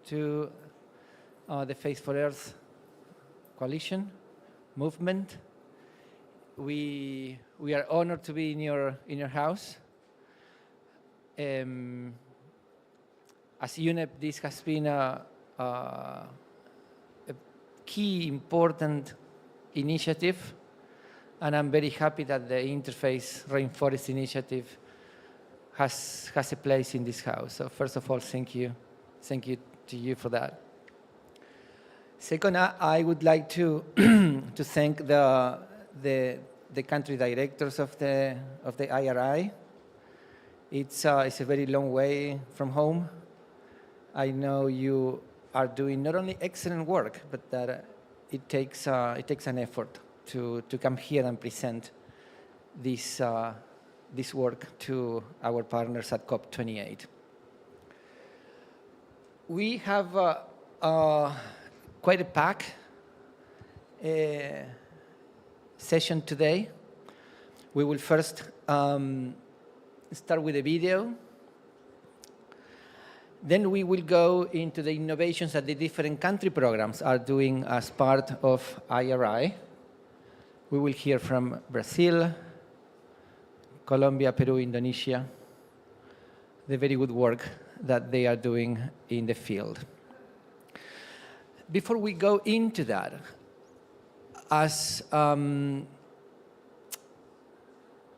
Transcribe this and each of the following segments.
to the Faith for Earth coalition movement. We are honored to be in your house. As UNEP, this has been a key important initiative, and I'm very happy that the Interfaith Rainforest initiative has a place in this house. So first of all, thank you to you for that. Second, I would like to to thank the country directors of the IRI. It's a very long way from home. I know you are doing not only excellent work, but that it takes an effort to come here and present this work to our partners at COP28. We have quite a packed session today. We will first start with a video. Then we will go into the innovations that the different country programs are doing as part of IRI. We will hear from Brazil, Colombia, Peru, Indonesia, the very good work that they are doing in the field. Before we go into that, as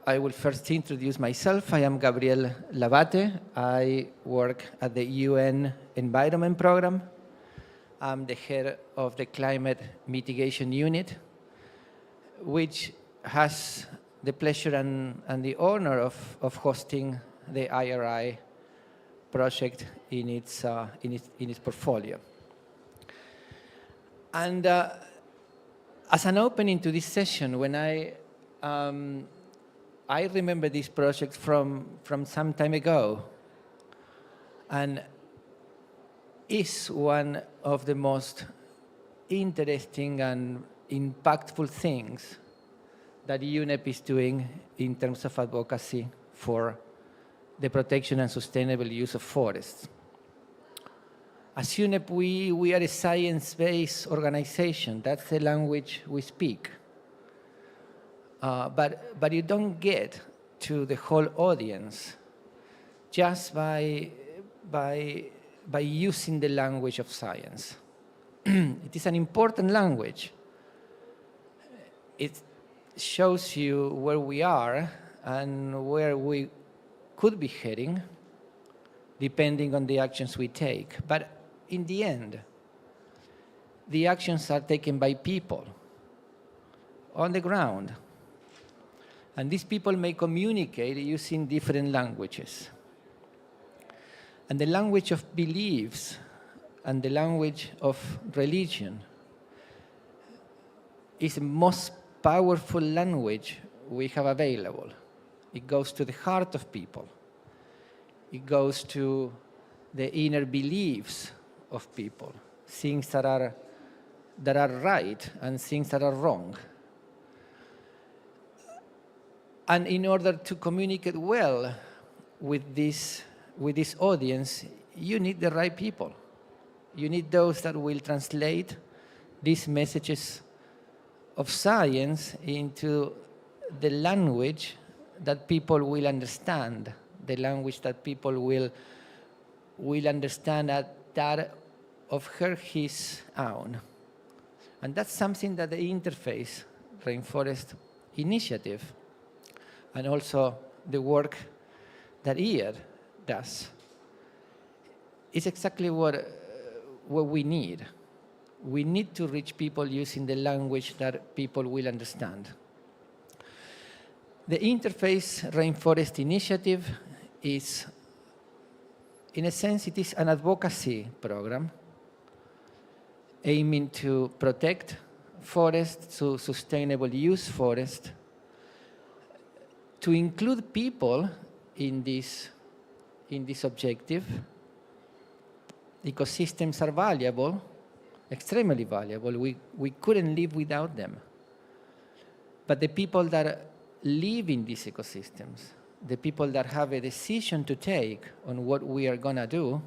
I will first introduce myself. I am Gabriel Labate. I work at the UN Environment Program. I'm the head of the Climate Mitigation Unit, which has the pleasure and the honor of hosting the IRI project in its portfolio. And as an opening to this session, when I remember this project from some time ago, and is one of the most interesting and impactful things that UNEP is doing in terms of advocacy for the protection and sustainable use of forests. As UNEP, we are a science-based organization. That's the language we speak. But you don't get to the whole audience just by using the language of science. It is an important language. It shows you where we are and where we could be heading, depending on the actions we take. But in the end, the actions are taken by people on the ground. And these people may communicate using different languages. And the language of beliefs and the language of religion is the most powerful language we have available. It goes to the heart of people. It goes to the inner beliefs of people, things that are right and things that are wrong. And in order to communicate well with this audience, you need the right people. You need those that will translate these messages of science into the language that people will understand, the language that people will understand that of her, his own. And that's something that the Interfaith Rainforest initiative and also the work that IR does is exactly what we need. We need to reach people using the language that people will understand. The Interfaith Rainforest initiative is, in a sense, it is an advocacy program aiming to protect forests, to sustainable use forest, to include people in this objective. Ecosystems are valuable, extremely valuable. We couldn't live without them. But the people that live in these ecosystems, the people that have a decision to take on what we are going to do,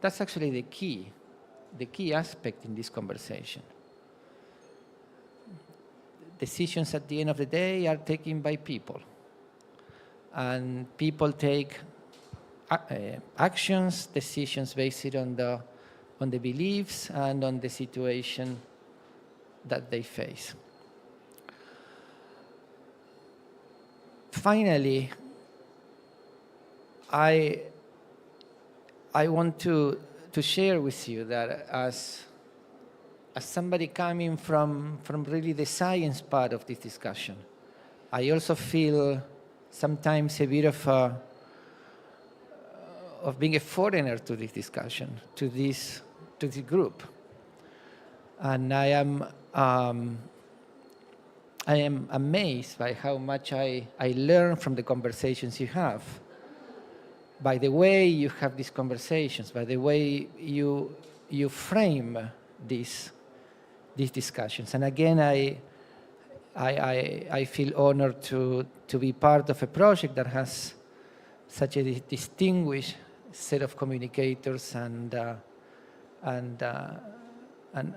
that's actually the key the key aspect in this conversation. Decisions at the end of the day are taken by people. And people take actions, decisions based on the beliefs and on the situation that they face. Finally, I want to share with you that as somebody coming from really the science part of this discussion, I also feel sometimes a bit of being a foreigner to this discussion, to this group. And I am amazed by how much I learn from the conversations you have, by the way you have these conversations, by the way you frame these discussions. And again, I feel honored to be part of a project that has such a distinguished set of communicators and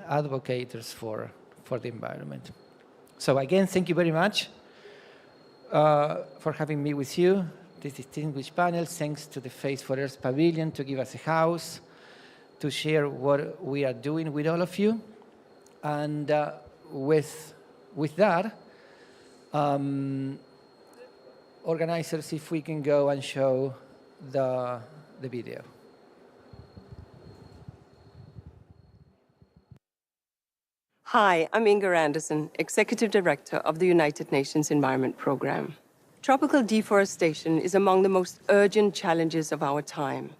advocates for the environment. So again, thank you very much for having me with you, this distinguished panel. Thanks to the Faith for Earth Pavilion to give us a house to share what we are doing with all of you. And with that, organizers, if we can go and show the video. Hi, I'm Inger Anderson, Executive Director of the United Nations Environment Programme. Tropical deforestation is among the most urgent challenges of our time.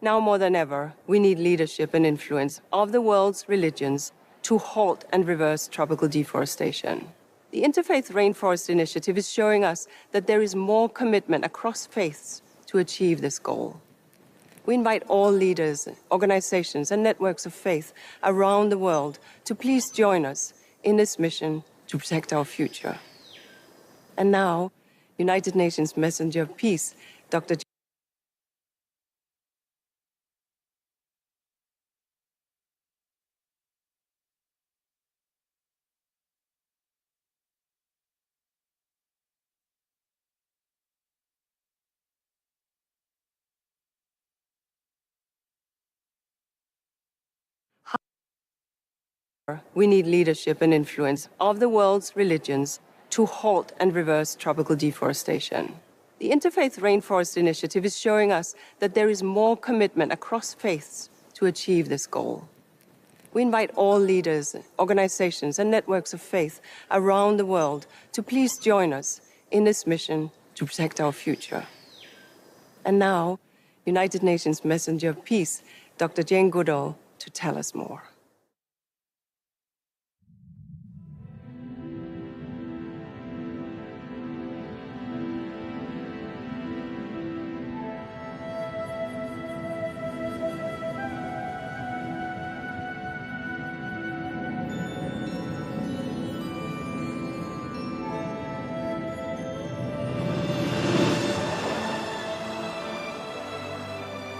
Now more than ever, we need leadership and influence of the world's religions to halt and reverse tropical deforestation. The Interfaith Rainforest Initiative is showing us that there is more commitment across faiths to achieve this goal. We invite all leaders, organizations, and networks of faith around the world to please join us in this mission to protect our future. And now, United Nations Messenger of Peace, Dr. We need leadership and influence of the world's religions to halt and reverse tropical deforestation. The Interfaith Rainforest Initiative is showing us that there is more commitment across faiths to achieve this goal. We invite all leaders, organizations, and networks of faith around the world to please join us in this mission to protect our future. And now, United Nations Messenger of Peace, Dr. Jane Goodall, to tell us more.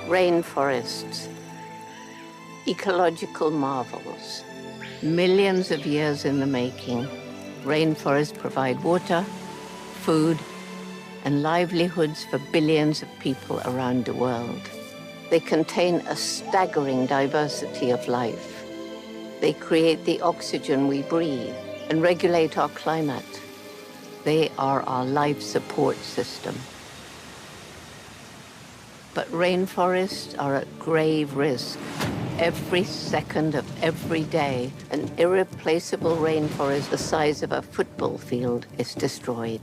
Rainforests, ecological marvels, millions of years in the making. Rainforests provide water, food, and livelihoods for billions of people around the world. They contain a staggering diversity of life. They create the oxygen we breathe and regulate our climate. They are our life support system. But rainforests are at grave risk. Every second of every day, an irreplaceable rainforest the size of a football field is destroyed.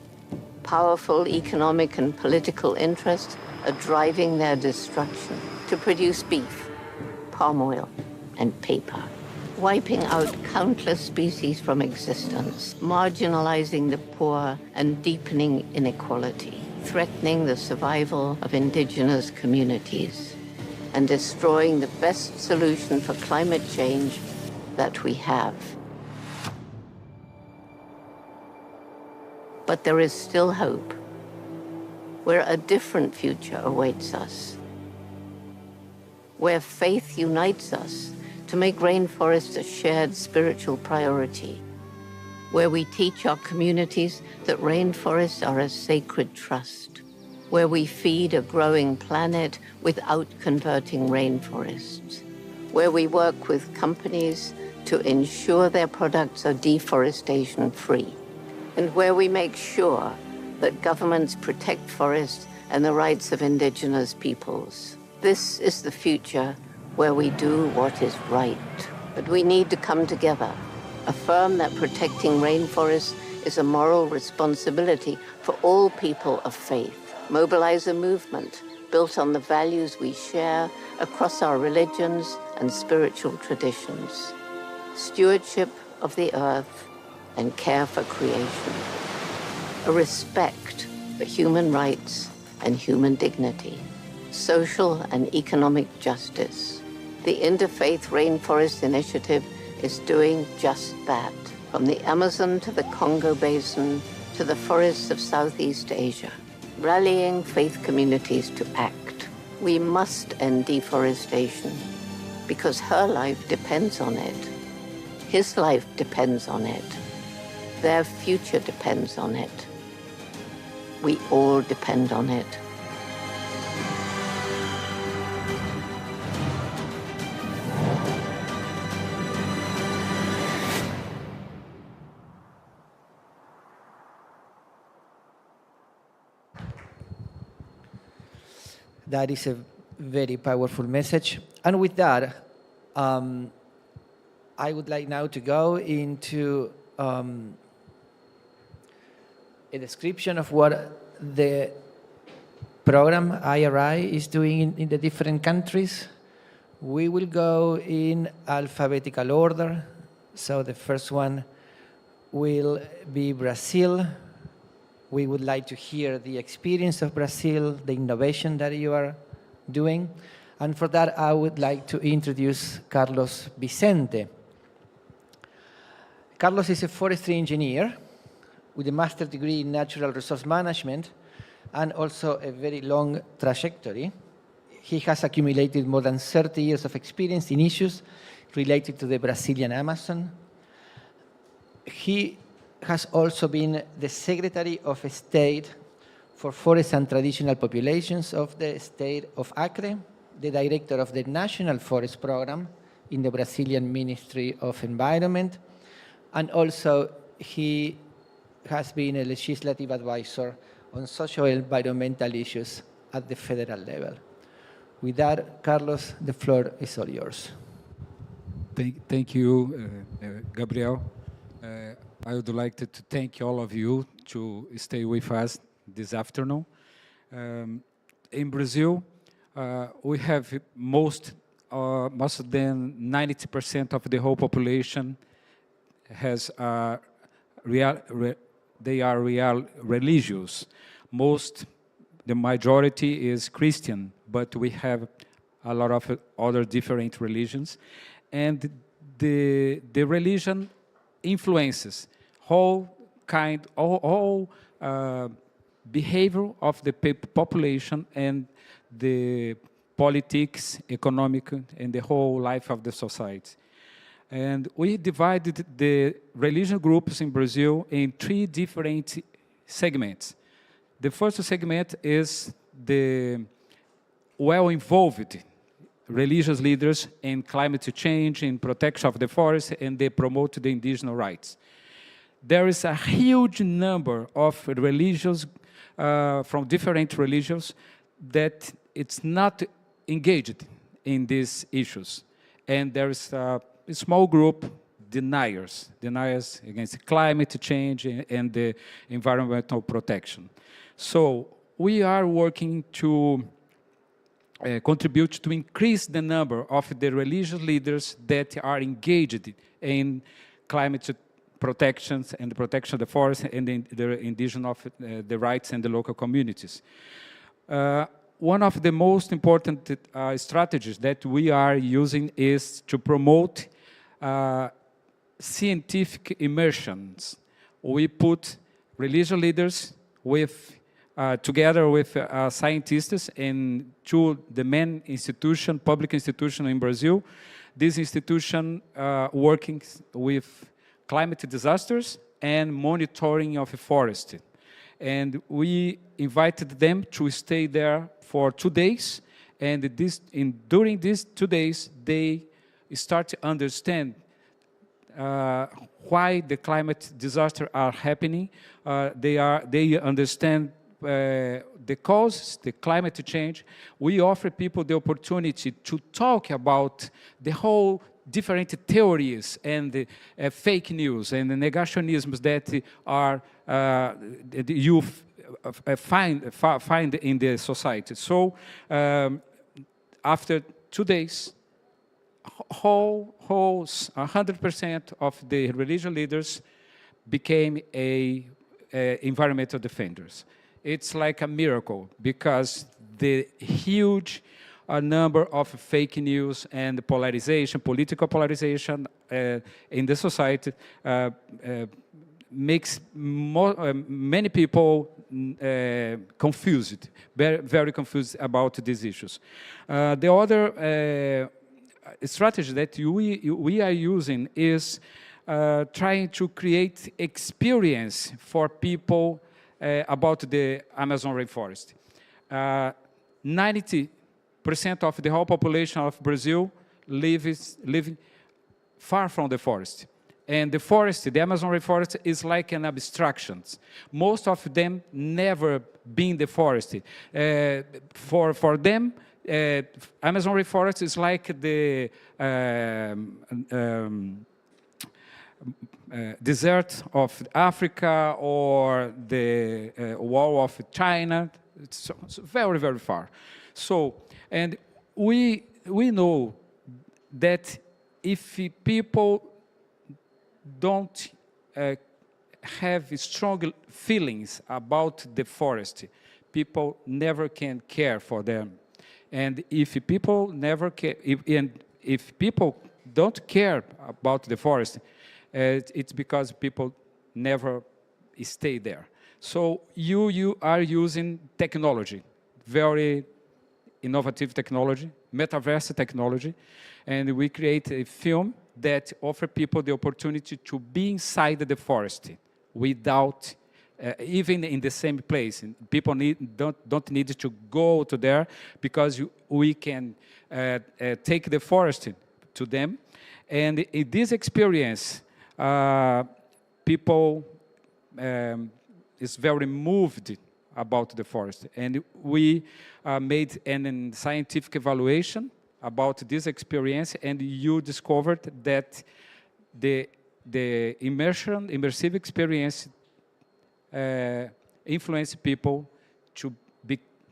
Powerful economic and political interests are driving their destruction to produce beef, palm oil, and paper, wiping out countless species from existence, marginalizing the poor and deepening inequality, threatening the survival of indigenous communities, and destroying the best solution for climate change that we have. But there is still hope, where a different future awaits us, where faith unites us to to make rainforests a shared spiritual priority, where we teach our communities that rainforests are a sacred trust, where we feed a growing planet without converting rainforests, where we work with companies to ensure their products are deforestation-free, and where we make sure that governments protect forests and the rights of indigenous peoples. This is the future where we do what is right. But we need to come together, affirm that protecting rainforests is a moral responsibility for all people of faith, mobilize a movement built on the values we share across our religions and spiritual traditions, stewardship of the earth and care for creation, a respect for human rights and human dignity, social and economic justice. The Interfaith Rainforest Initiative is doing just that. From the Amazon to the Congo Basin to the forests of Southeast Asia, rallying faith communities to act. We must end deforestation because her life depends on it. His life depends on it. Their future depends on it. We all depend on it. That is a very powerful message. And with that, I would like now to go into a description of what the program IRI is doing in the different countries. We will go in alphabetical order. So the first one will be Brazil. We would like to hear the experience of Brazil, the innovation that you are doing. And for that, I would like to introduce Carlos Vicente. Carlos is a forestry engineer with a master's degree in natural resource management and also a very long trajectory. He has accumulated more than 30 years of experience in issues related to the Brazilian Amazon. He has also been the Secretary of State for Forests and Traditional Populations of the state of Acre, the Director of the National Forest Program in the Brazilian Ministry of Environment, and also he has been a legislative advisor on social and environmental issues at the federal level. With that, Carlos, the floor is all yours. Thank you, Gabriel. I would like to thank all of you to stay with us this afternoon. In Brazil, we have most than 90% of the whole population has they are real religious. The majority is Christian, but we have a lot of other different religions, and the religion influences whole behavior of the population and the politics, economic, and the whole life of the society. And we divided the religion groups in Brazil in 3 different segments. The first segment is the well-involved religious leaders in climate change, in protection of the forest, and they promote the indigenous rights. There is a huge number of religions from different religions that it's not engaged in these issues. And there is a small group, deniers against climate change and the environmental protection. So we are working to contribute to increase the number of the religious leaders that are engaged in climate protections and the protection of the forest and the indigenous of the rights and the local communities. One of the most important strategies that we are using is to promote scientific immersions. We put religious leaders together with scientists into the main institution, public institution in Brazil, this institution working with climate disasters and monitoring of the forest. And we invited them to stay there for 2 days. And during these 2 days, they start to understand why the climate disasters are happening. They understand the causes, the climate change. We offer people the opportunity to talk about the whole different theories and fake news and the negationisms that are you find in the society. So after 2 days, 100% of the religious leaders became environmental defenders. It's like a miracle because the huge number of fake news and polarization, political polarization in the society makes many people confused, very, very confused about these issues. The other strategy that we are using is trying to create experience for people about the Amazon rainforest. 90% of the whole population of Brazil lives far from the forest. And the forest, the Amazon rainforest, is like an abstraction. Most of them never been in the forest. For them, Amazon rainforest is like the desert of Africa or the wall of China. It's very, very far. So, and we know that if people don't have strong feelings about the forest, people never can care for them. And if people never care, if people don't care about the forest, it's because people never stay there. So you are using technology, very innovative technology, metaverse technology, and we create a film that offers people the opportunity to be inside the forest without, even in the same place. People don't need to go to there because we can take the forest to them. And in this experience, people is very moved about the forest. And we made a scientific evaluation about this experience, and you discovered that the immersive experience influence people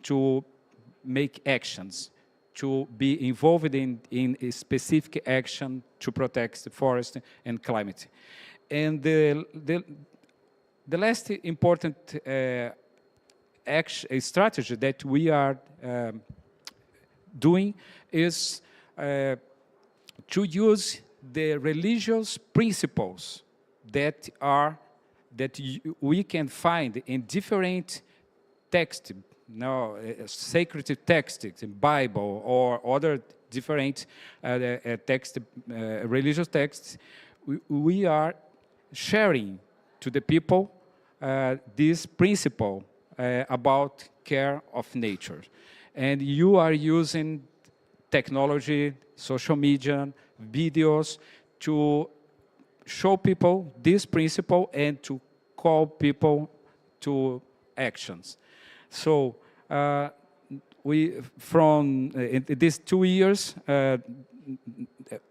to make actions, to be involved in a specific action to protect the forest and climate. And the last important strategy that we are doing is to use the religious principles that we can find in different texts, sacred texts, in Bible or other different religious texts. We are sharing to the people this principle about care of nature. And you are using technology, social media, videos to show people this principle and to call people to actions. So from these 2 years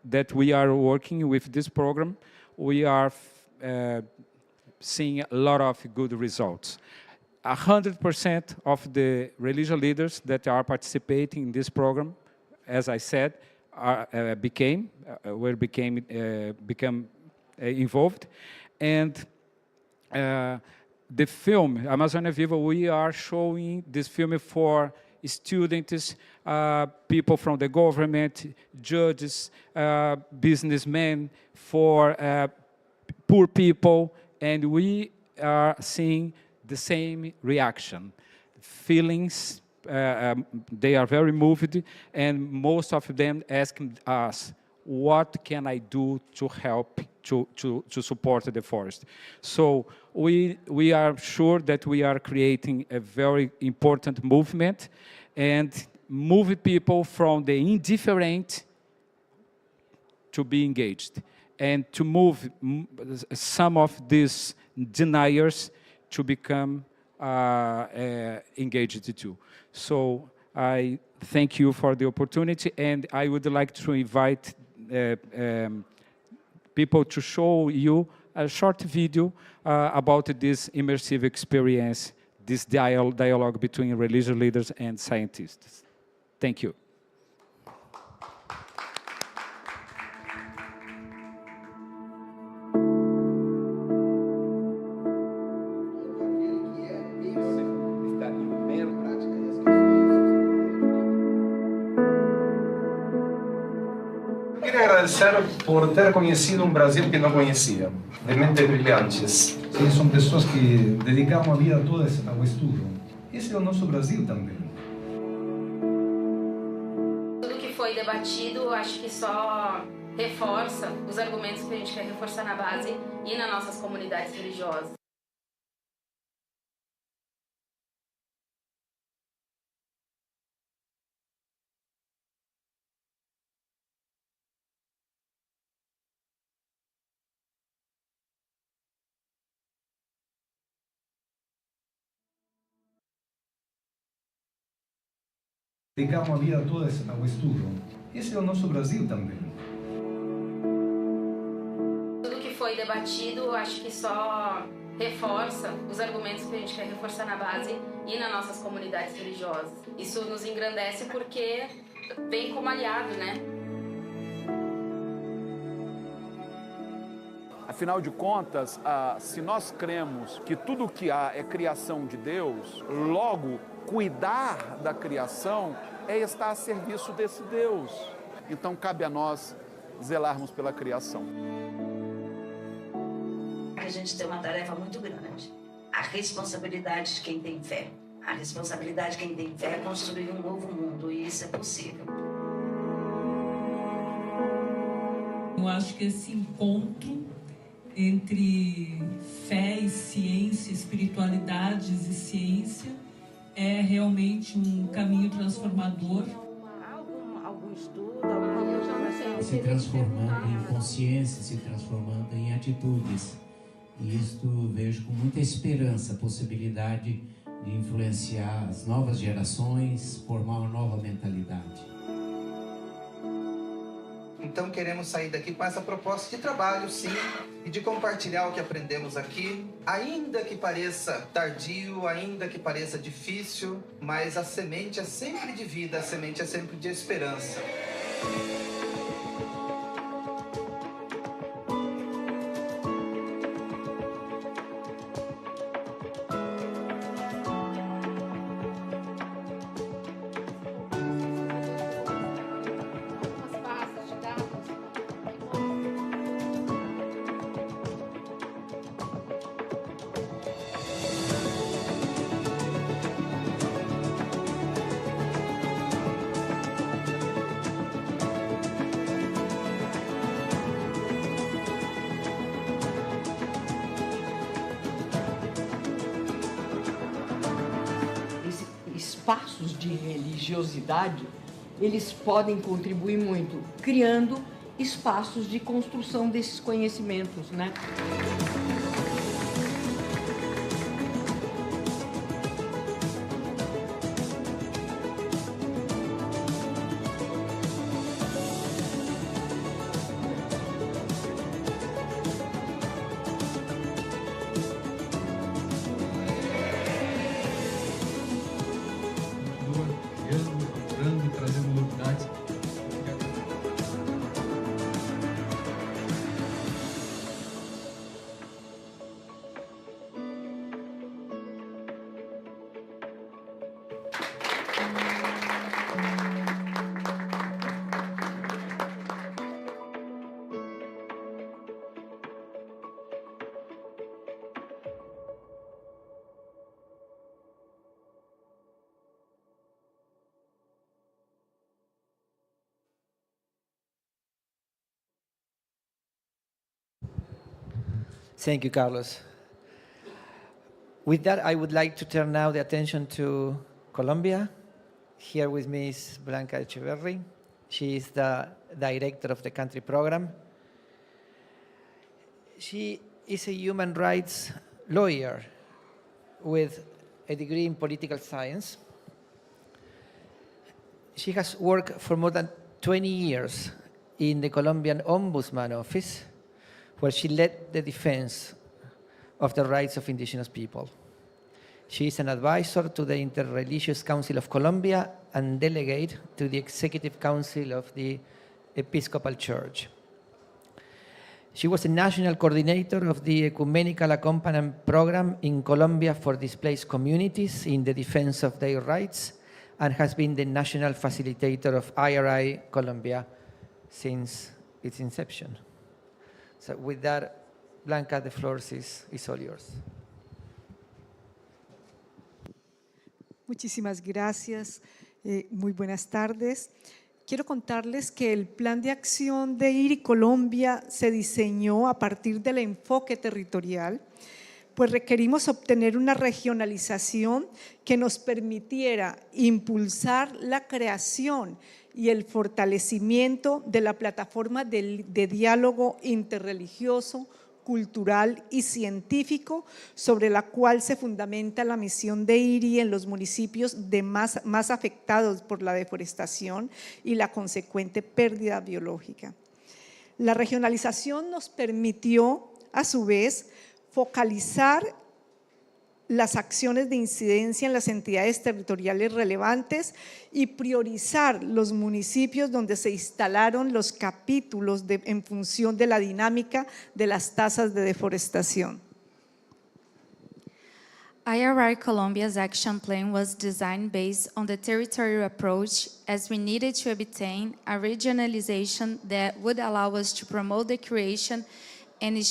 that we are working with this program, we are seeing a lot of good results. 100% of the religious leaders that are participating in this program, as I said, become involved. And the film, Amazônia Viva, we are showing this film for students, people from the government, judges, businessmen, for poor people, and we are seeing the same reaction. Feelings, they are very moved, and most of them asking us, what can I do to help to support the forest. So we are sure that we are creating a very important movement and move people from the indifferent to be engaged, and to move some of these deniers to become engaged too. So I thank you for the opportunity, and I would like to invite people to show you a short video about this immersive experience, this dialogue between religious leaders and scientists. Thank you. Queria agradecer por ter conhecido um Brasil que não conhecia, de mentes brilhantes. Sim, são pessoas que dedicam a vida toda ao estudo. Esse é o nosso Brasil também. Tudo que foi debatido, acho que só reforça os argumentos que a gente quer reforçar na base e nas nossas comunidades religiosas. Dedicam a vida toda ao estudo. Esse é o nosso Brasil também. Tudo que foi debatido, acho que só reforça os argumentos que a gente quer reforçar na base e nas nossas comunidades religiosas. Isso nos engrandece porque vem como aliado, né? Afinal de contas, se nós cremos que tudo o que há é criação de Deus, logo, cuidar da criação é estar a serviço desse Deus. Então, cabe a nós zelarmos pela criação. A gente tem uma tarefa muito grande. A responsabilidade de quem tem fé. A responsabilidade de quem tem fé é construir um novo mundo, e isso é possível. Eu acho que esse encontro entre fé e ciência, espiritualidades e ciência, é realmente um caminho transformador. Algum estudo, se transformando em consciência, se transformando em atitudes. E isto vejo com muita esperança a possibilidade de influenciar as novas gerações, formar uma nova mentalidade. Então queremos sair daqui com essa proposta de trabalho, sim, e de compartilhar o que aprendemos aqui, ainda que pareça tardio, ainda que pareça difícil, mas a semente é sempre de vida, a semente é sempre de esperança. Espaços de religiosidade, eles podem contribuir muito, criando espaços de construção desses conhecimentos, né? Trazendo novidades. Thank you, Carlos. With that, I would like to turn now the attention to Colombia. Here with me is Blanca Echeverri. She is the director of the country program. She is a human rights lawyer with a degree in political science. She has worked for more than 20 years in the Colombian Ombudsman Office, where she led the defense of the rights of indigenous people. She is an advisor to the Interreligious Council of Colombia and delegate to the Executive Council of the Episcopal Church. She was a national coordinator of the Ecumenical Accompaniment Program in Colombia for displaced communities in the defense of their rights and has been the national facilitator of IRI Colombia since its inception. So with that, Blanca, the floor is all yours. Muchísimas gracias. Muy buenas tardes. Quiero contarles que el plan de acción de IRI Colombia se diseñó a partir del enfoque territorial, pues requerimos obtener una regionalización que nos permitiera impulsar la creación y el fortalecimiento de la plataforma de diálogo interreligioso, cultural y científico sobre la cual se fundamenta la misión de IRI en los municipios más afectados por la deforestación y la consecuente pérdida biológica. La regionalización nos permitió, a su vez, focalizar las acciones de incidencia en las entidades territoriales relevantes y priorizar los municipios donde se instalaron los capítulos en función de la dinámica de las tasas de deforestación. IRI Colombia's action plan was designed based on the territorial approach, as we needed to obtain a regionalization that would allow us to promote the creation and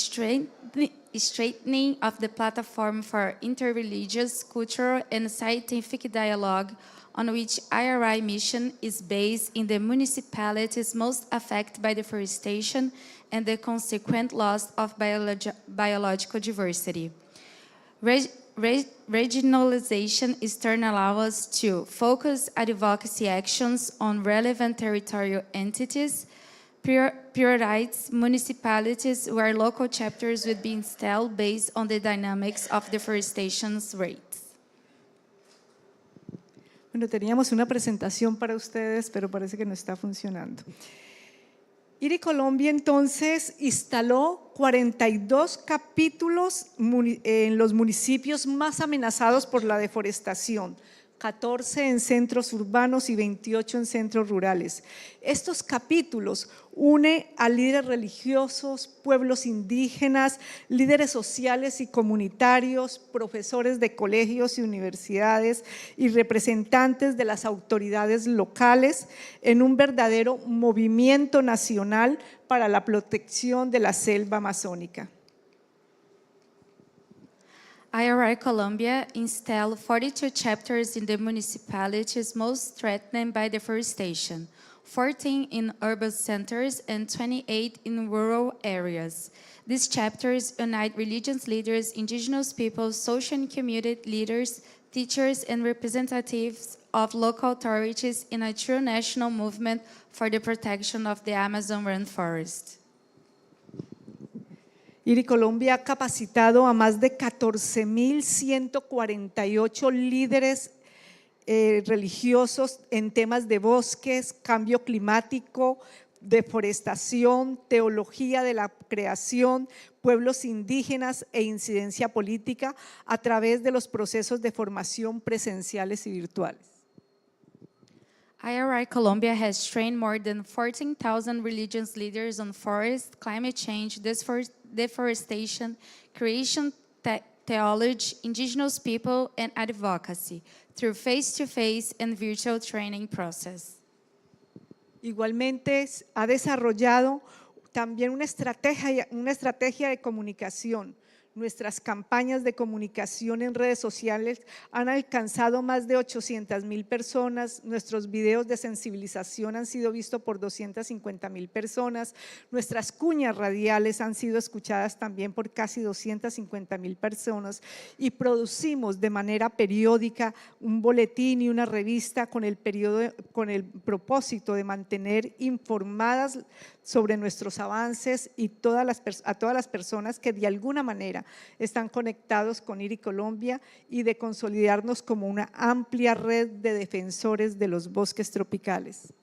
strengthening of the platform for interreligious, cultural, and scientific dialogue on which IRI mission is based in the municipalities most affected by deforestation and the consequent loss of biological diversity. Regionalization is to allow us to focus advocacy actions on relevant territorial entities, prioritize municipalities where local chapters would be installed based on the dynamics of deforestation rates. Bueno, teníamos una presentación para ustedes, pero parece que no está funcionando. IRI Colombia entonces instaló 42 capítulos en los municipios más amenazados por la deforestación, 14 en centros urbanos y 28 en centros rurales. Estos capítulos unen a líderes religiosos, pueblos indígenas, líderes sociales y comunitarios, profesores de colegios y universidades y representantes de las autoridades locales en un verdadero movimiento nacional para la protección de la selva amazónica. IRI Colombia installed 42 chapters in the municipalities most threatened by deforestation, 14 in urban centers and 28 in rural areas. These chapters unite religious leaders, indigenous peoples, social and community leaders, teachers, and representatives of local authorities in a true national movement for the protection of the Amazon rainforest. IRI Colombia ha capacitado a más de 14.148 líderes religiosos en temas de bosques, cambio climático, deforestación, teología de la creación, pueblos indígenas e incidencia política a través de los procesos de formación presenciales y virtuales. IRI Colombia has trained more than 14,000 religious leaders on forest, climate change, deforestation, creation theology, indigenous people, and advocacy through face-to-face and virtual training process. Igualmente ha desarrollado también una estrategia de comunicación. Nuestras campañas de comunicación en redes sociales han alcanzado más de 800,000 personas, nuestros videos de sensibilización han sido vistos por 250,000 personas, nuestras cuñas radiales han sido escuchadas también por casi 250,000 personas y producimos de manera periódica un boletín y una revista con el propósito de mantener informadas sobre nuestros avances y a todas las personas que de alguna manera están conectados con IRI Colombia y de consolidarnos como una amplia red de defensores de los bosques tropicales.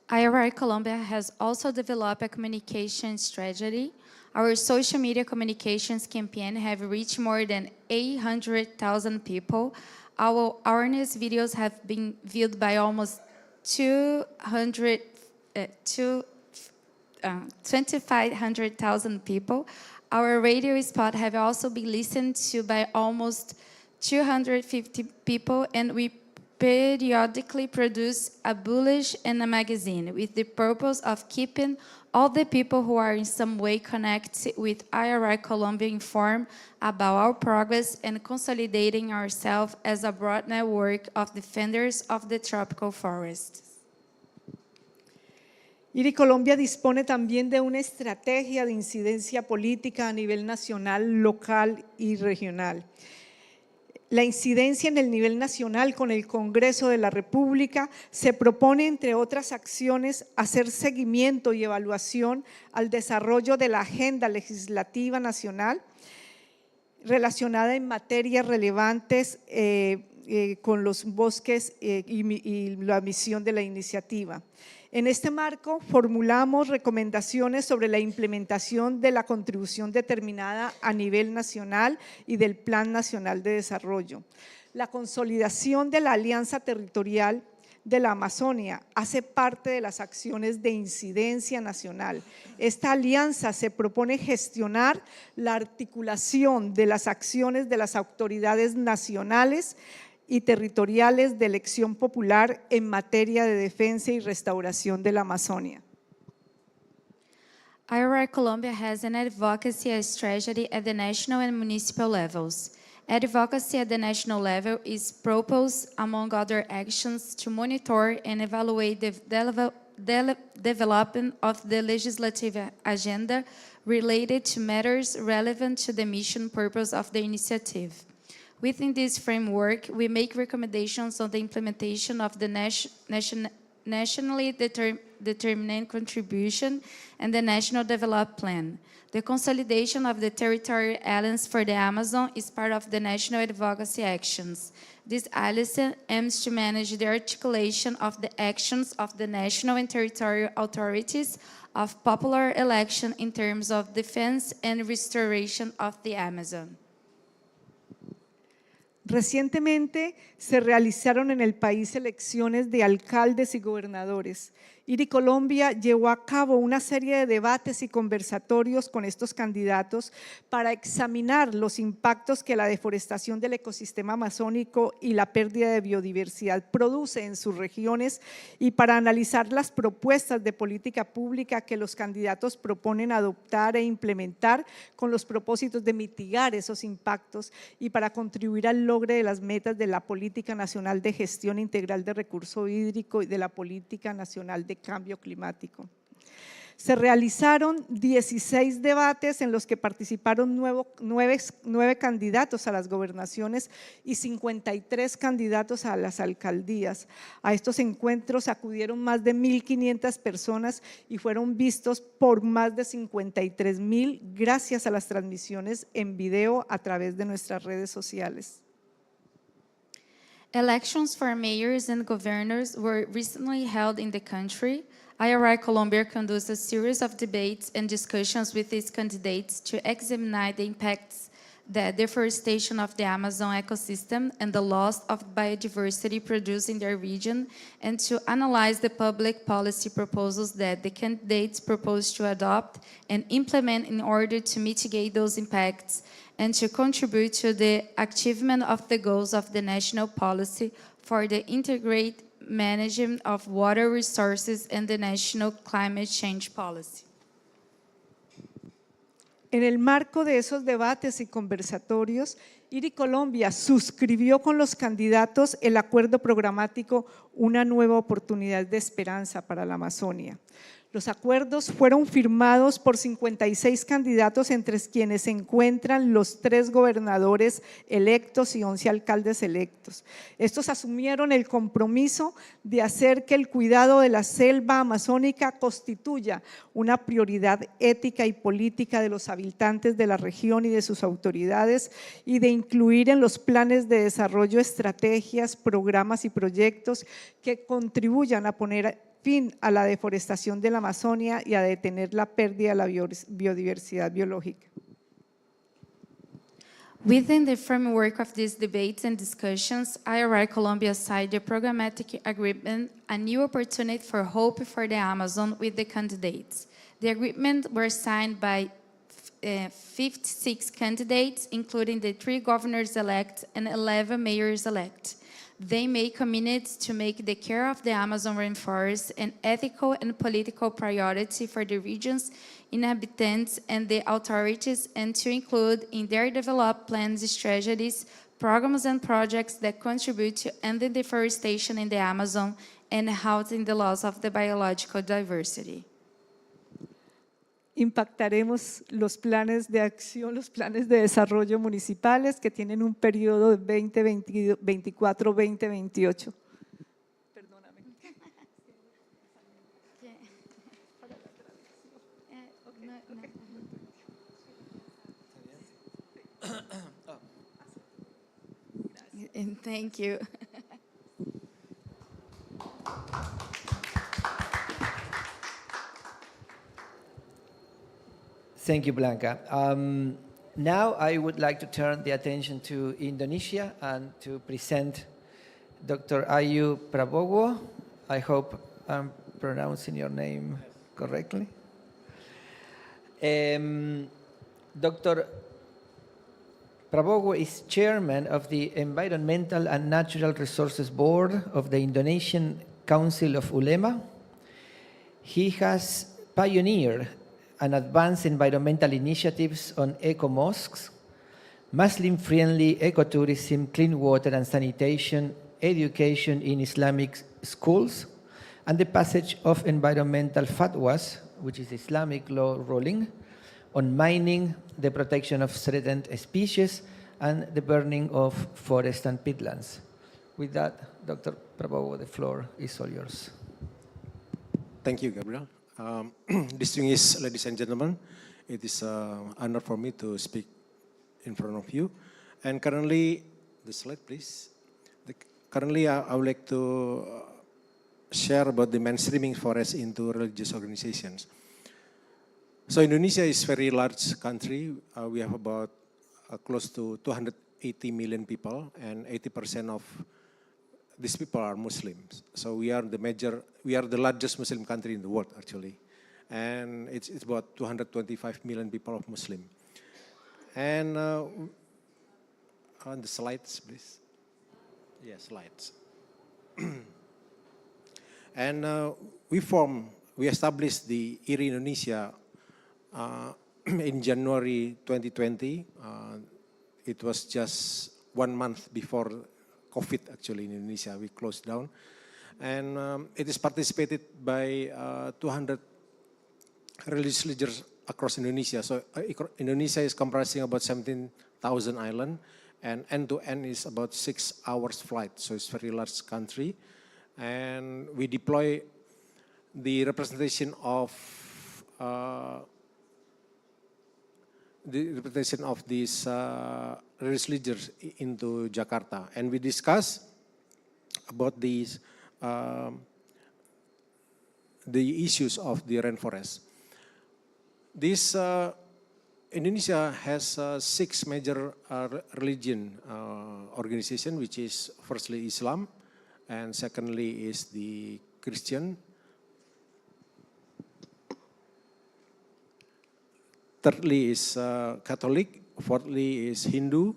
IRI Colombia has also developed a communication strategy. Our social media communications campaign have reached more than 800,000 people. Our awareness videos have been viewed by almost 2,500,000 people. Our radio spot have also been listened to by almost 250 people, and we periodically produce a bulletin and a magazine with the purpose of keeping all the people who are in some way connected with IRI Colombia informed about our progress and consolidating ourselves as a broad network of defenders of the tropical forests. IRI Colombia dispone también de una estrategia de incidencia política a nivel nacional, local y regional. La incidencia en el nivel nacional con el Congreso de la República se propone, entre otras acciones, hacer seguimiento y evaluación al desarrollo de la agenda legislativa nacional relacionada en materias relevantes con los bosques y la misión de la iniciativa. En este marco, formulamos recomendaciones sobre la implementación de la contribución determinada a nivel nacional y del Plan Nacional de Desarrollo. La consolidación de la Alianza Territorial de la Amazonia hace parte de las acciones de incidencia nacional. Esta alianza se propone gestionar la articulación de las acciones de las autoridades nacionales y territoriales de elección popular en materia de defensa y restauración de la Amazonia. IRI Colombia has an advocacy strategy at the national and municipal levels. Advocacy at the national level is proposed, among other actions, to monitor and evaluate the development of the legislative agenda related to matters relevant to the mission purpose of the initiative. Within this framework, we make recommendations on the implementation of the nationally determined contribution and the National Development Plan. The consolidation of the territorial alliance for the Amazon is part of the national advocacy actions. This alliance aims to manage the articulation of the actions of the national and territorial authorities of popular election in terms of defense and restoration of the Amazon. Recientemente se realizaron en el país elecciones de alcaldes y gobernadores. IRI Colombia llevó a cabo una serie de debates y conversatorios con estos candidatos para examinar los impactos que la deforestación del ecosistema amazónico y la pérdida de biodiversidad produce en sus regiones y para analizar las propuestas de política pública que los candidatos proponen adoptar e implementar con los propósitos de mitigar esos impactos y para contribuir al logro de las metas de la Política Nacional de Gestión Integral de Recurso Hídrico y de la Política Nacional de Cambio Climático. Se realizaron 16 debates en los que participaron 9 candidatos a las gobernaciones y 53 candidatos a las alcaldías. A estos encuentros acudieron más de 1,500 personas y fueron vistos por más de 53,000 gracias a las transmisiones en video a través de nuestras redes sociales. Elections for mayors and governors were recently held in the country. IRI Colombia conducts a series of debates and discussions with its candidates to examine the impacts that deforestation of the Amazon ecosystem and the loss of biodiversity produce in their region, and to analyze the public policy proposals that the candidates propose to adopt and implement in order to mitigate those impacts and to contribute to the achievement of the goals of the national policy for the integrated management of water resources and the national climate change policy. En el marco de esos debates y conversatorios, IRI Colombia suscribió con los candidatos el acuerdo programático Una nueva oportunidad de esperanza para la Amazonia. Los acuerdos fueron firmados por 56 candidatos, entre quienes se encuentran los 3 gobernadores electos y 11 alcaldes electos. Estos asumieron el compromiso de hacer que el cuidado de la selva amazónica constituya una prioridad ética y política de los habitantes de la región y de sus autoridades, y de incluir en los planes de desarrollo estrategias, programas y proyectos que contribuyan a poner fin a la deforestación de la Amazonia y a detener la pérdida de la biodiversidad biológica. Within the framework of these debates and discussions, IRI Colombia signed the programmatic agreement, A New Opportunity for Hope for the Amazon, with the candidates. The agreement was signed by 56 candidates, including the 3 governors-elect and 11 mayors-elect. They made commitments to make the care of the Amazon rainforest an ethical and political priority for the region's inhabitants and the authorities, and to include in their developed plans, strategies, programs and projects that contribute to ending deforestation in the Amazon and halting the loss of the biological diversity. Impactaremos los planes de acción, los planes de desarrollo municipales que tienen un periodo de 2024-2028. Perdóname. And thank you. Thank you, Blanca. Now I would like to turn the attention to Indonesia and to present Dr. Ayu Prabowo. I hope I'm pronouncing your name correctly. Dr. Prabowo is chairman of the Environmental and Natural Resources Board of the Indonesian Council of Ulema. He has pioneered and advanced environmental initiatives on eco-mosques, Muslim-friendly ecotourism, clean water and sanitation, education in Islamic schools, and the passage of environmental fatwas, which is Islamic law ruling, on mining, the protection of threatened species, and the burning of forests and peatlands. With that, Dr. Prabowo, the floor is all yours. Thank you, Gabriel. Distinguished ladies and gentlemen, it is an honor for me to speak in front of you. And currently, the slide please. Currently, I would like to share about the mainstreaming forest into religious organizations. So Indonesia is a very large country. We have about close to 280 million people, and 80% of these people are Muslims. So we are the largest Muslim country in the world, actually. And it's about 225 million people of Muslim. And on the slides, please. Yeah, slides. And we established the IRI Indonesia in January 2020. It was just 1 month before COVID, actually, in Indonesia. We closed down. And it is participated by 200 religious leaders across Indonesia. So Indonesia is comprising about 17,000 islands, and end-to-end is about 6 hours flight. So it's a very large country. And we deploy the representation of these religious leaders into Jakarta, and we discuss about these the issues of the rainforest. This Indonesia has 6 major religion organization, which is firstly Islam, and secondly is the Christian. Thirdly is Catholic, fourthly is Hindu,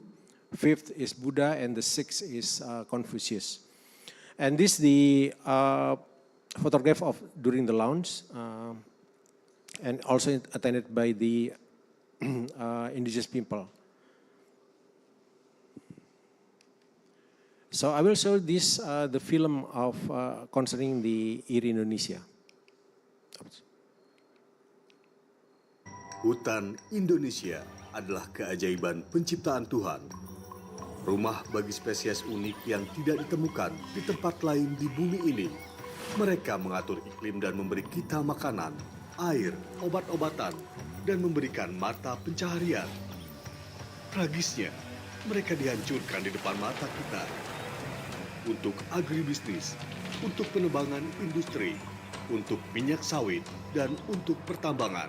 fifth is Buddha, and the sixth is Confucius. And this is the photograph of during the launch, and also attended by the indigenous people. So I will show this the film of concerning the IRI Indonesia. Hutan Indonesia adalah keajaiban penciptaan Tuhan. Rumah bagi spesies unik yang tidak ditemukan di tempat lain di bumi ini. Mereka mengatur iklim dan memberi kita makanan, air, obat-obatan, dan memberikan mata pencaharian. Tragisnya, mereka dihancurkan di depan mata kita. Untuk agribisnis, untuk penebangan industri, untuk minyak sawit, dan untuk pertambangan.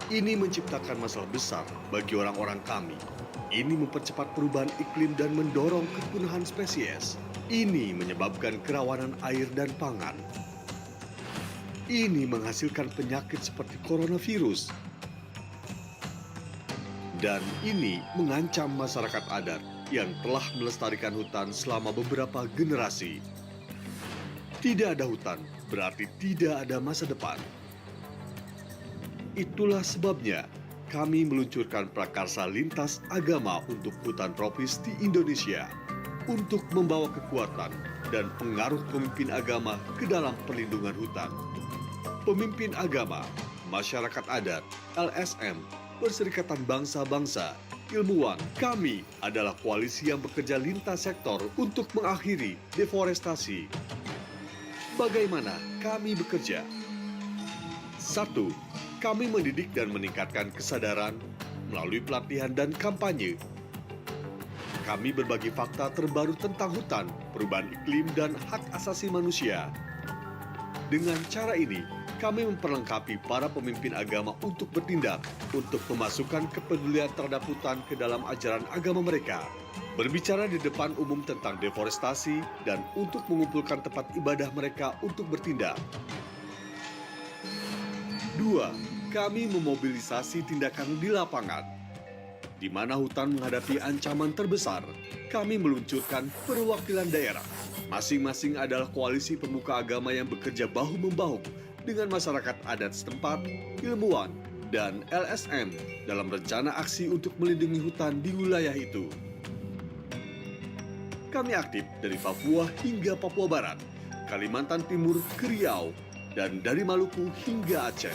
Ini menciptakan masalah besar bagi orang-orang kami. Ini mempercepat perubahan iklim dan mendorong kepunahan spesies. Ini menyebabkan kerawanan air dan pangan. Ini menghasilkan penyakit seperti coronavirus. Dan ini mengancam masyarakat adat yang telah melestarikan hutan selama beberapa generasi. Tidak ada hutan berarti tidak ada masa depan. Itulah sebabnya kami meluncurkan prakarsa lintas agama untuk hutan tropis di Indonesia untuk membawa kekuatan dan pengaruh pemimpin agama ke dalam perlindungan hutan. Pemimpin agama, masyarakat adat, LSM, Perserikatan Bangsa-Bangsa, ilmuwan, kami adalah koalisi yang bekerja lintas sektor untuk mengakhiri deforestasi. Bagaimana kami bekerja? 1. Kami mendidik dan meningkatkan kesadaran melalui pelatihan dan kampanye. Kami berbagi fakta terbaru tentang hutan, perubahan iklim, dan hak asasi manusia. Dengan cara ini, kami memperlengkapi para pemimpin agama untuk bertindak, untuk memasukkan kepedulian terhadap hutan ke dalam ajaran agama mereka, berbicara di depan umum tentang deforestasi, dan untuk mengumpulkan tempat ibadah mereka untuk bertindak. 2. Kami memobilisasi tindakan di lapangan. Di mana hutan menghadapi ancaman terbesar, kami meluncurkan perwakilan daerah. Masing-masing adalah koalisi pemuka agama yang bekerja bahu-membahu dengan masyarakat adat setempat, ilmuwan, dan LSM dalam rencana aksi untuk melindungi hutan di wilayah itu. Kami aktif dari Papua hingga Papua Barat, Kalimantan Timur ke Riau, dan dari Maluku hingga Aceh.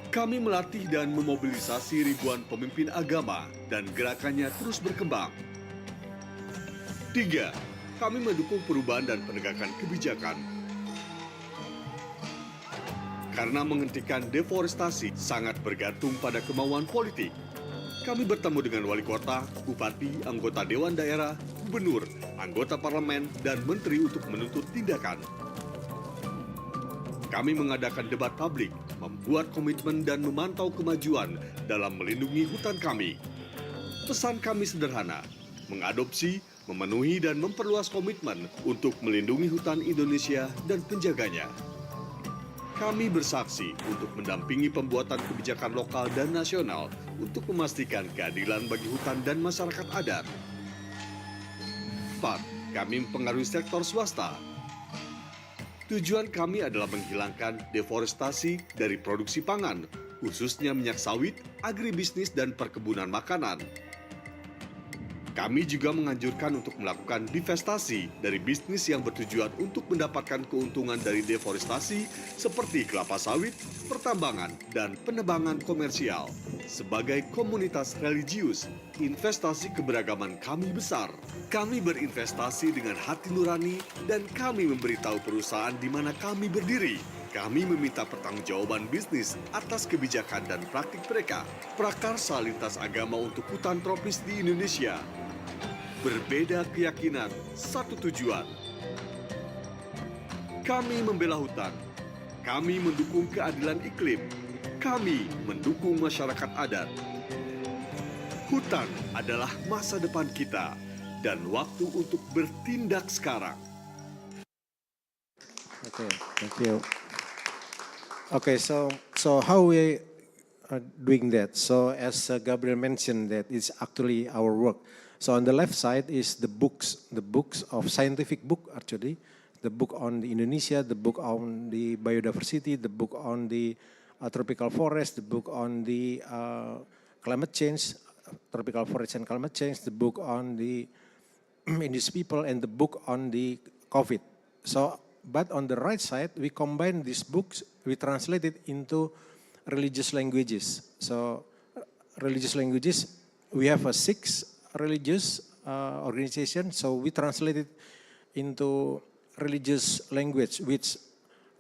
Kami melatih dan memobilisasi ribuan pemimpin agama dan gerakannya terus berkembang. 3. Kami mendukung perubahan dan penegakan kebijakan. Karena menghentikan deforestasi sangat bergantung pada kemauan politik. Kami bertemu dengan wali kota, bupati, anggota dewan daerah, gubernur, anggota parlemen, dan menteri untuk menuntut tindakan. Kami mengadakan debat publik, membuat komitmen dan memantau kemajuan dalam melindungi hutan kami. Pesan kami sederhana, mengadopsi, memenuhi dan memperluas komitmen untuk melindungi hutan Indonesia dan penjaganya. Kami bersaksi untuk mendampingi pembuatan kebijakan lokal dan nasional untuk memastikan keadilan bagi hutan dan masyarakat adat. 4. Kami mempengaruhi sektor swasta. Tujuan kami adalah menghilangkan deforestasi dari produksi pangan, khususnya minyak sawit, agribisnis, dan perkebunan makanan. Kami juga menganjurkan untuk melakukan divestasi dari bisnis yang bertujuan untuk mendapatkan keuntungan dari deforestasi seperti kelapa sawit, pertambangan, dan penebangan komersial. Sebagai komunitas religius, investasi keberagaman kami besar. Kami berinvestasi dengan hati nurani dan kami memberitahu perusahaan di mana kami berdiri. Kami meminta pertanggungjawaban bisnis atas kebijakan dan praktik mereka. Prakarsa lintas agama untuk hutan tropis di Indonesia. Berbeda keyakinan, satu tujuan. Kami membela hutan. Kami mendukung keadilan iklim. Kami mendukung masyarakat adat. Hutan adalah masa depan kita dan waktu untuk bertindak sekarang. Okay, thank you. Okay, so how we are doing that? So as Gabriel mentioned, that it's actually our work. So on the left side is the books of scientific book actually, the book on the Indonesia, the book on the biodiversity, the book on the tropical forest, the book on the climate change, tropical forest and climate change, the book on the indigenous people, and the book on the COVID. So, but on the right side, we combine these books, we translate it into religious languages. So, religious languages, we have 6 religious organizations, so we translate it into religious language, which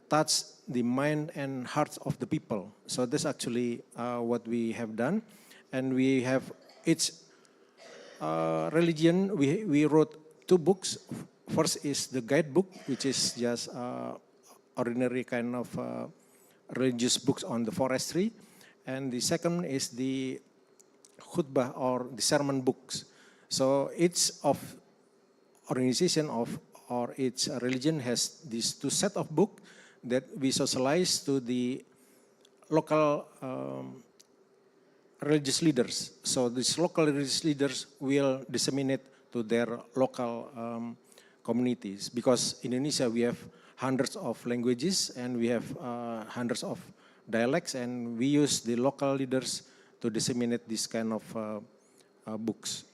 touch the mind and hearts of the people. So that's actually what we have done. And we have each religion, we wrote 2 books. First is the guidebook, which is just ordinary kind of religious books on the forestry. And the second is the khutbah or the sermon books. So each of organization or each religion has these 2 set of books that we socialize to the local religious leaders. So these local religious leaders will disseminate to their local communities, because in Indonesia we have hundreds of languages and we have hundreds of dialects, and we use the local leaders to disseminate this kind of books.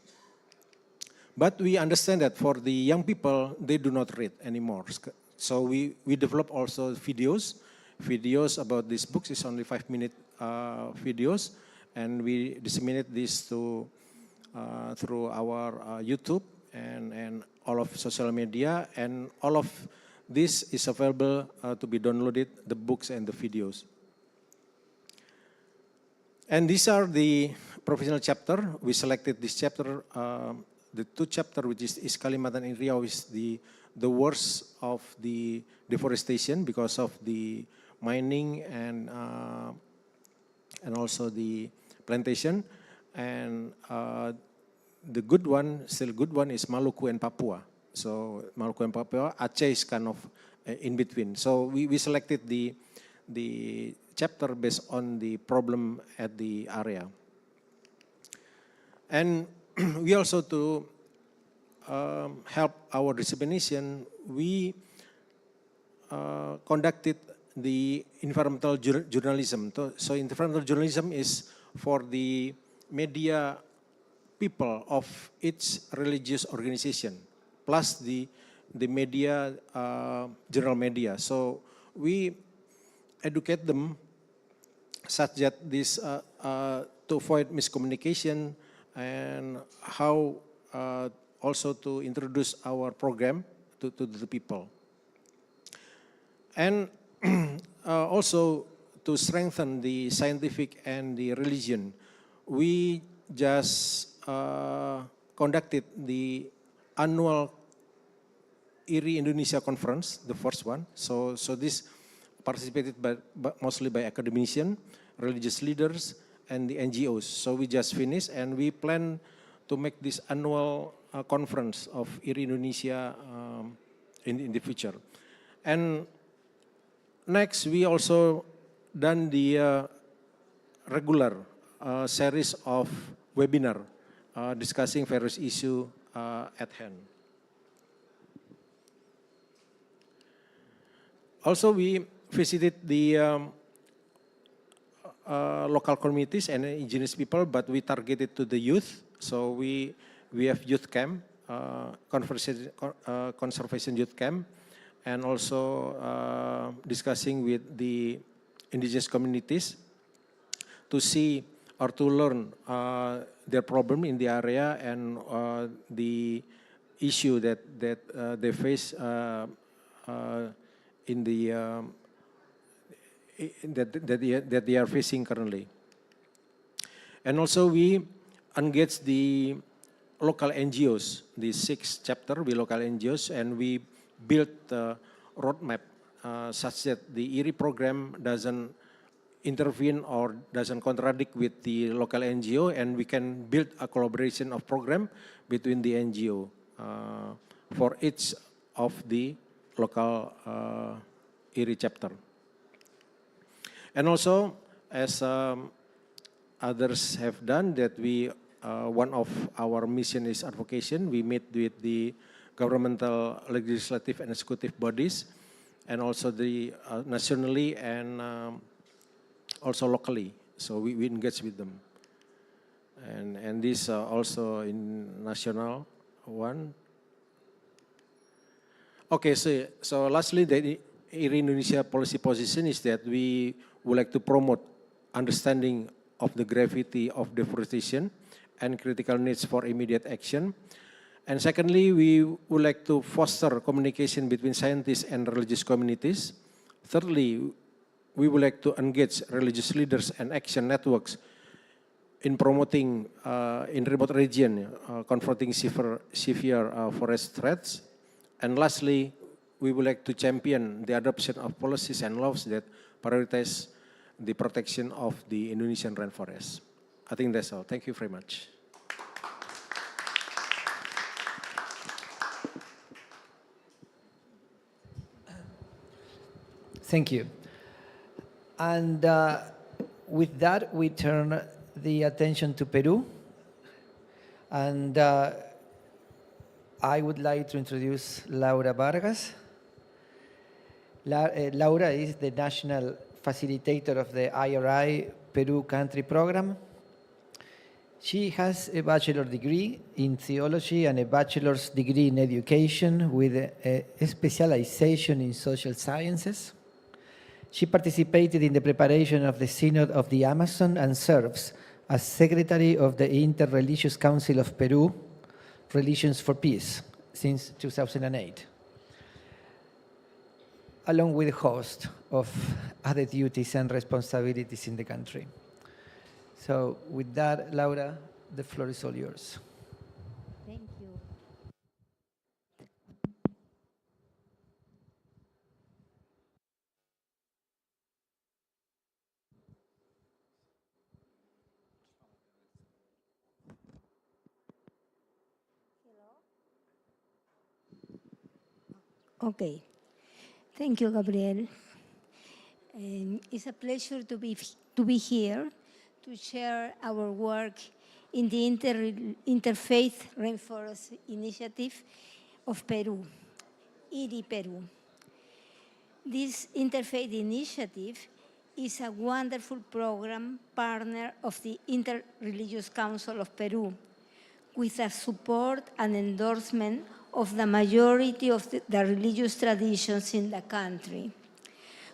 But we understand that for the young people, they do not read anymore. So we develop also videos about these books. It's only 5-minute videos, and we disseminate this to through our YouTube and all of social media, and all of this is available to be downloaded, the books and the videos. And these are the professional chapter. We selected this chapter, the 2 chapter, which is Kalimantan in Riau, is the worst of the deforestation because of the mining and also the plantation. And the good one, still good one, is Maluku and Papua. So Maluku and Papua, Aceh is kind of in between. So we selected the chapter based on the problem at the area. And we also, to help our dissemination, we conducted the environmental journalism. So environmental journalism is for the media people of each religious organization, plus the media, general media. So we educate them such that this to avoid miscommunication, and how also to introduce our program to the people. And also to strengthen the scientific and the religion, we just conducted the annual IRI Indonesia conference, the first one. So this participated mostly by academicians, religious leaders, and the NGOs. So we just finished, and we plan to make this annual conference of IRI Indonesia in the future. And next, we also done the regular series of webinar discussing various issues at hand. Also, we visited the local communities and indigenous people, but we targeted to the youth. So we have youth camp, conservation youth camp, and also discussing with the indigenous communities to see or to learn their problem in the area and the issue that they face in the that they are facing currently. And also we engage the local NGOs, the 6th chapter with local NGOs, and we built a roadmap such that the IRI program doesn't intervene or doesn't contradict with the local NGO, and we can build a collaboration of program between the NGO for each of the local IRI chapter. And also, as others have done, that we one of our mission is advocation. We meet with the governmental, legislative, and executive bodies, and also the nationally and also locally. So we engage with them. and this also in national one. Okay, so lastly, the Indonesia policy position is that we would like to promote understanding of the gravity of deforestation and critical needs for immediate action. And secondly, we would like to foster communication between scientists and religious communities. Thirdly, we would like to engage religious leaders and action networks in promoting in remote region, confronting severe forest threats. And lastly, we would like to champion the adoption of policies and laws that prioritize the protection of the Indonesian rainforest. I think that's all. Thank you very much. Thank you. And with that, we turn the attention to Peru. And I would like to introduce Laura Vargas. Laura is the national facilitator of the IRI Peru Country Program. She has a bachelor's degree in theology and a bachelor's degree in education with a specialization in social sciences. She participated in the preparation of the Synod of the Amazon and serves as secretary of the Interreligious Council of Peru, Religions for Peace, since 2008, along with a host of other duties and responsibilities in the country. So with that, Laura, the floor is all yours. Thank you. Okay. Thank you, Gabriel. It's a pleasure to be here to share our work in the Interfaith Rainforest Initiative of Peru, IRI Peru. This Interfaith Initiative is a wonderful program partner of the Interreligious Council of Peru, with the support and endorsement of the majority of the religious traditions in the country.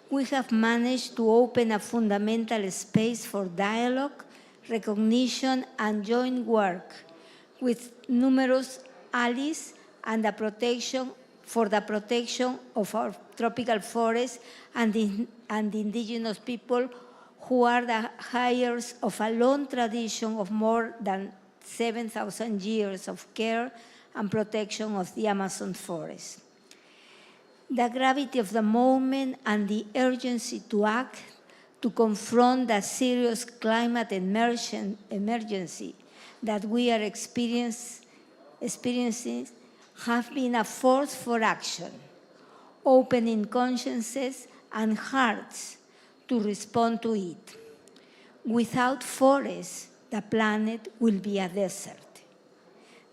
We have managed to open a fundamental space for dialogue, recognition, and joint work with numerous allies and the protection of our tropical forests and the indigenous people who are the heirs of a long tradition of more than 7,000 years of care and protection of the Amazon forest. The gravity of the moment and the urgency to act to confront the serious climate emergency that we are experiencing have been a force for action, opening consciences and hearts to respond to it. Without forests, the planet will be a desert.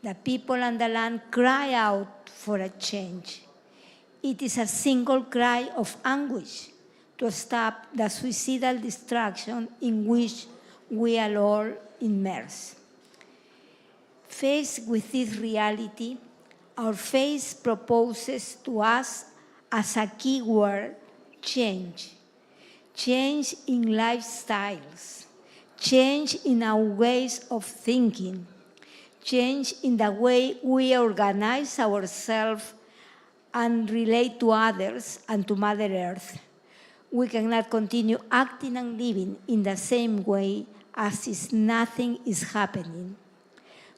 The people and the land cry out for a change. It is a single cry of anguish to stop the suicidal destruction in which we are all immersed. Faced with this reality, our faith proposes to us as a key word, change. Change in lifestyles, change in our ways of thinking, change in the way we organize ourselves and relate to others and to Mother Earth. We cannot continue acting and living in the same way as if nothing is happening.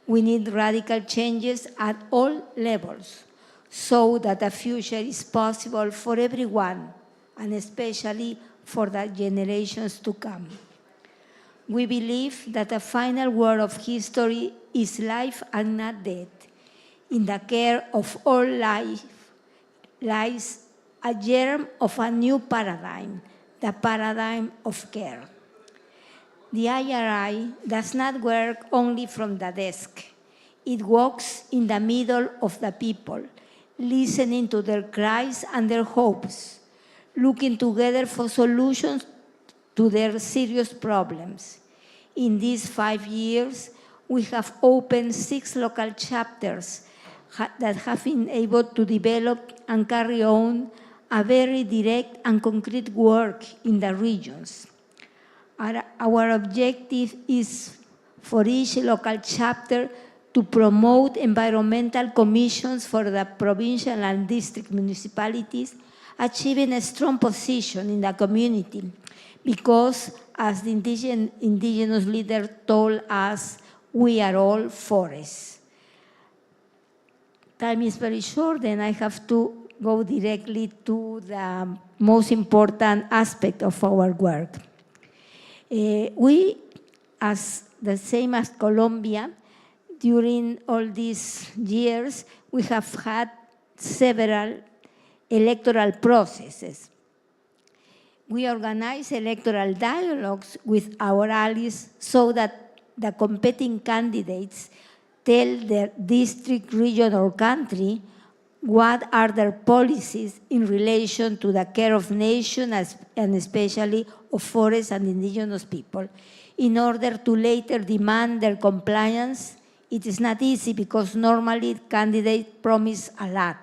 We need radical changes at all levels so that a future is possible for everyone, and especially for the generations to come. We believe that the final word of history is life and not death. In the care of all life lies a germ of a new paradigm, the paradigm of care. The IRI does not work only from the desk. It walks in the middle of the people, listening to their cries and their hopes, looking together for solutions to their serious problems. In these 5 years, we have opened 6 local chapters that have been able to develop and carry on a very direct and concrete work in the regions. Our objective is for each local chapter to promote environmental commissions for the provincial and district municipalities, achieving a strong position in the community, because as the indigenous leader told us, we are all forests. Time is very short, and I have to go directly to the most important aspect of our work. We, as the same as Colombia, during all these years, we have had several electoral processes. We organize electoral dialogues with our allies so that the competing candidates tell their district, region, or country what are their policies in relation to the care of nations and especially of forests and indigenous people. In order to later demand their compliance, it is not easy because normally candidates promise a lot.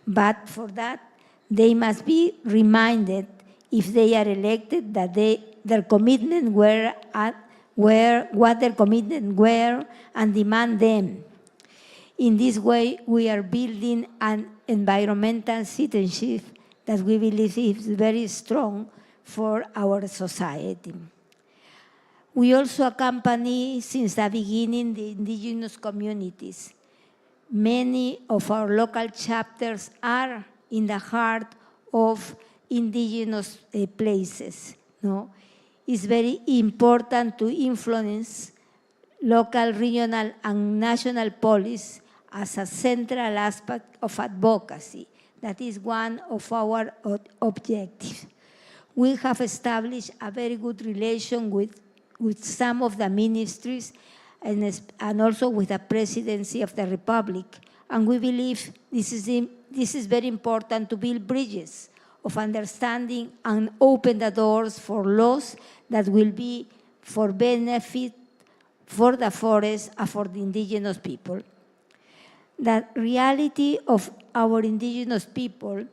But for that, they must be reminded if they are elected that their commitment what their commitment were and demand them. In this way, we are building an environmental citizenship that we believe is very strong for our society. We also accompany, since the beginning, the indigenous communities. Many of our local chapters are in the heart of indigenous places. No? It's very important to influence local, regional, and national policy as a central aspect of advocacy. That is one of our objectives. We have established a very good relation with some of the ministries and also with the Presidency of the Republic. And we believe this is very important to build bridges of understanding and open the doors for laws that will be for benefit for the forest and for the indigenous people. The reality of our indigenous people,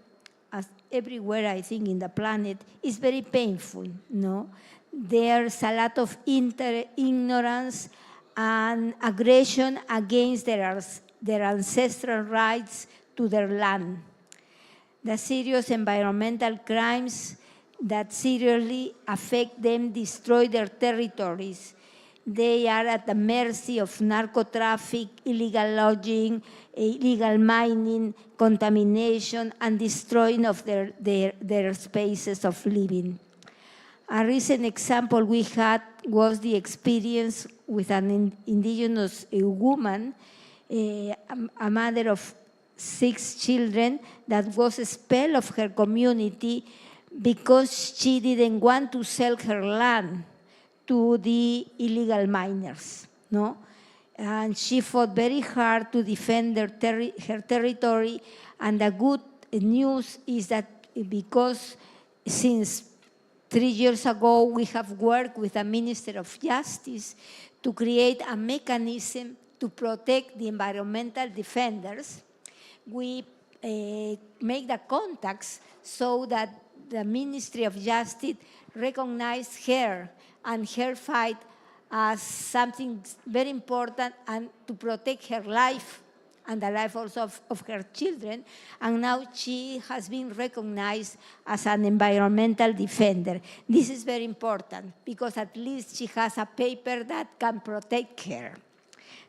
as everywhere I think in the planet, is very painful. No? There's a lot of ignorance and aggression against their ancestral rights to their land. The serious environmental crimes that seriously affect them destroy their territories. They are at the mercy of narco-traffic, illegal logging, illegal mining, contamination, and destroying of their spaces of living. A recent example we had was the experience with an indigenous woman, a mother of 6 children, that was expelled of her community because she didn't want to sell her land to the illegal miners, no? And she fought very hard to defend her territory, and the good news is that because since 3 years ago we have worked with the Minister of Justice to create a mechanism to protect the environmental defenders. We make the contacts so that the Ministry of Justice recognized her and her fight as something very important and to protect her life and the life also of her children. And now she has been recognized as an environmental defender. This is very important because at least she has a paper that can protect her.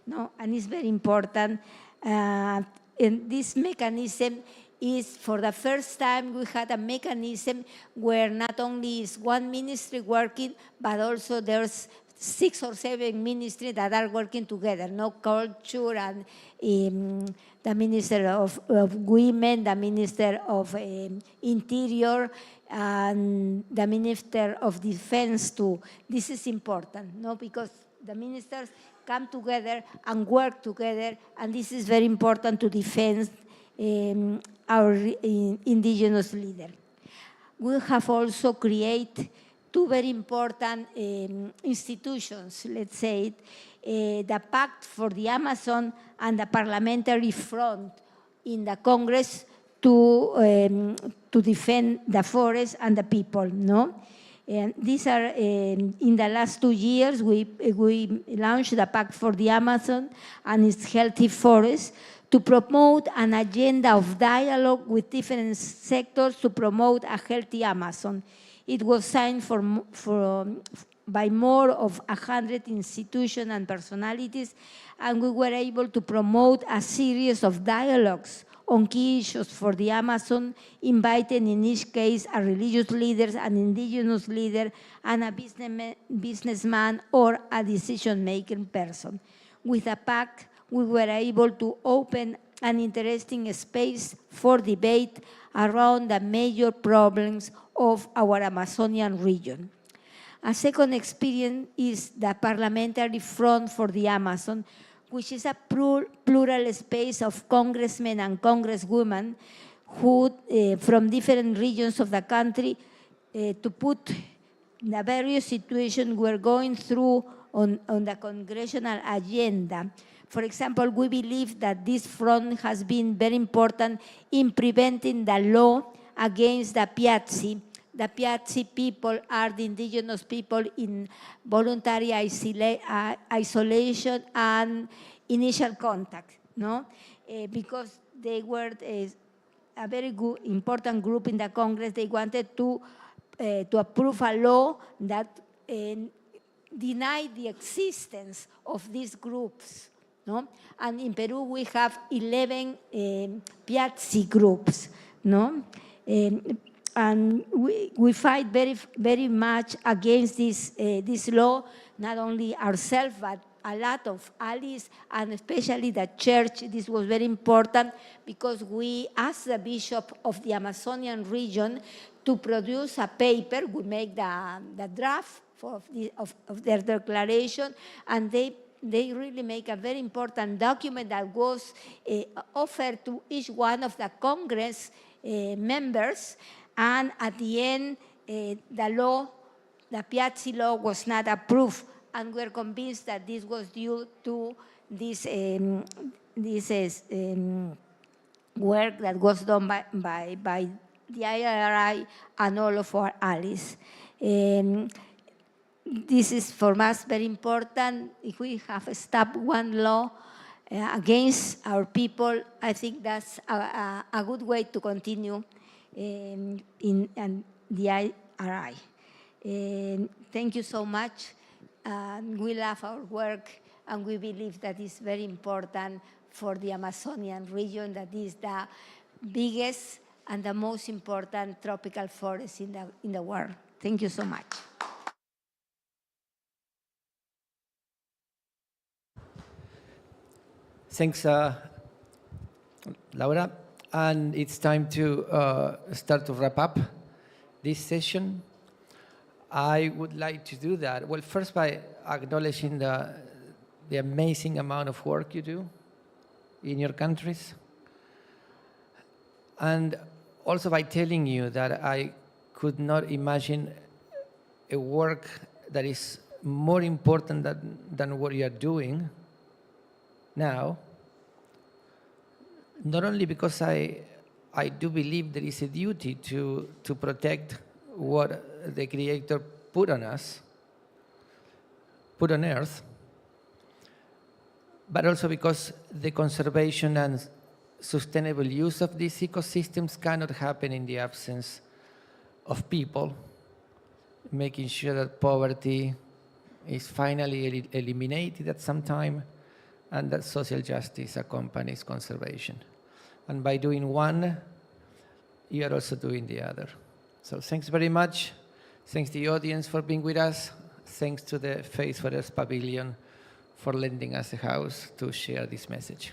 No? And it's very important. And this mechanism is, for the first time, we had a mechanism where not only is one ministry working, but also there's 6 or 7 ministries that are working together, no? Culture and the Minister of Women, the Minister of Interior, and the Minister of Defense too. This is important, no? Because the ministers come together and work together, and this is very important to defend our indigenous leader. We have also created two very important institutions, let's say, the Pact for the Amazon and the Parliamentary Front in the Congress to defend the forest and the people, no? And these are, in the last 2 years, we launched the Pact for the Amazon and its healthy forests to promote an agenda of dialogue with different sectors to promote a healthy Amazon. It was signed by more of 100 institutions and personalities, and we were able to promote a series of dialogues on key issues for the Amazon, inviting in each case a religious leader, an indigenous leader, and a businessman or a decision-making person. With a pact, we were able to open an interesting space for debate around the major problems of our Amazonian region. A second experience is the Parliamentary Front for the Amazon, which is a plural space of congressmen and congresswomen who, from different regions of the country, to put the various situations we're going through on the congressional agenda. For example, we believe that this front has been very important in preventing the law against the Piazzi. The Piazzi people are the indigenous people in voluntary isolation and initial contact, no? Because they were a very good, important group in the Congress. They wanted to approve a law that denied the existence of these groups, no? And in Peru, we have 11 Piazzi groups, no? And we fight very, very much against this law, not only ourselves, but a lot of allies, and especially the church. This was very important because we asked the bishop of the Amazonian region to produce a paper. We make the draft of their declaration, and they really make a very important document that was offered to each one of the Congress members. And at the end, the Piazzi law was not approved, and we're convinced that this was due to this work that was done by the IRI and all of our allies. This is for us very important. If we have stopped one law against our people, I think that's a good way to continue in the IRI. Thank you so much. We love our work, and we believe that it's very important for the Amazonian region, that is the biggest and the most important tropical forest in the world. Thank you so much. Thanks, Laura. And it's time to start to wrap up this session. I would like to do that, well, first by acknowledging the amazing amount of work you do in your countries. And also by telling you that I could not imagine a work that is more important than what you are doing now. Not only because I do believe there is a duty to protect what the Creator put on us, put on Earth, but also because the conservation and sustainable use of these ecosystems cannot happen in the absence of people, making sure that poverty is finally eliminated at some time, and that social justice accompanies conservation. And by doing one, you are also doing the other. So thanks very much. Thanks to the audience for being with us. Thanks to the Faith for Earth Pavilion for lending us a house to share this message.